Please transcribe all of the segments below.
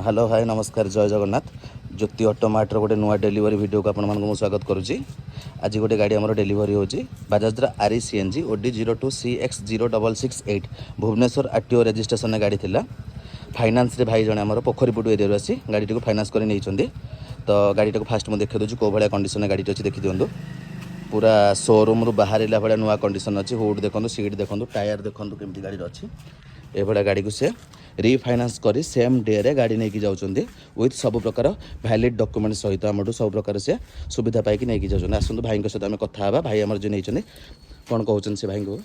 Hello भाई नमस्कार जय जगन्नाथ ज्योति ऑटोमार्टर गोटे नुआ डेलीवरी वीडियो को आपको स्वागत करुच्ची। आज गोटे गाड़ी आम डेलीवरी होची बजाज आरी CNG OD 02CX0668 Bhubaneswar RTO registration गाड़ी थिला। फाइनान्स रे भाई जने आमर पोखरीपुट एरिया आसी गाड़ी को फाइनान्स कर नहीं तो गाड़ी को फास्ट मुझे देखी दूसरी कौ भाया कंडीशन गाड़ी अच्छी देखी दिखाँ पूरा शोरूम रु बाहर भाया नुआ कंडीशन अच्छी हुड देखो सीट देखो टायर देखो केमती गाड़ी अच्छी ये गाड़ी को से रिफाइनान्स करी सेम डे रे गाड़ी नहीं जाऊँच विथ सब प्रकार वैलिड डॉक्यूमेंट सहित आम सब प्रकार से सुविधा पाई नहीं जाऊँ। आसतु भाई सहित आम कथा भाई आम जो नहीं कौन कहते से भाई को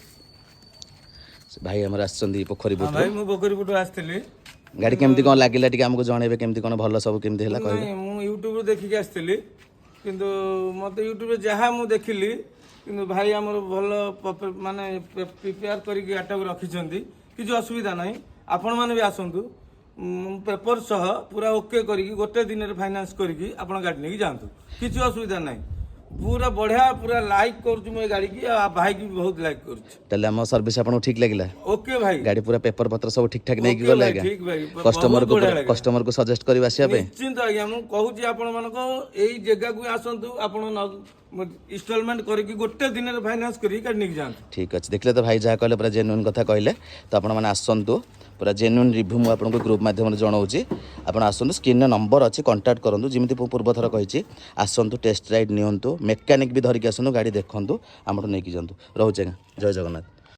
भाई आम पोखरीपुट पोखरीपुट आसती गाड़ी केमती कौन लगे टी आमको जनइबे केमती कौन भल सब केमती है कहले यूट्यूब देखिक आसती किंतु मत यूट्यूब जहाँ मुझे देखिली किंतु भाई आमर भल माने प्रिपेयर करके गाटा रखिंट किसी असुविधा ना आपण मैंने भी आसतु पेपर सह पूरा ओके करके गोटे दिन में फाइनान्स करके आप गाड़ी नहीं जातु किसी असुविधा ना पूरा बढ़िया पूरा लाइक कर गाड़ी की भाई की बहुत लाइक कर आम सर्विस आपको ठीक लगे ओके भाई गाड़ी पूरा पेपर पत्र सब ठीक ठाक नहीं गले कस्टमर को सजेस्ट कर निश्चिंत आज्ञा मुझे कहूँ आपण मान जगह को आसतु आप इंस्टॉलमेंट करके गोटे दिन में फाइनान्स करके गाड़ी नहीं जातु ठीक अच्छे देखले तो भाई जहाँ कहले पूरा जेन्युइन कथा कहले तो आपण मैंने आसतु पूरा जेन्युइन रिव्यू मुझे आपको ग्रुप माध्यम जनाऊँगी आप आसतु स्क्रीन नंबर अच्छी कंटाक्ट करूँ जमी पूर्व थर कही आसतु टेस्ट राइड नियंतु मेकानिक भी धरिकी आसतु गाड़ी देखूँ आम नहीं जातु रोचे जय जगन्नाथ।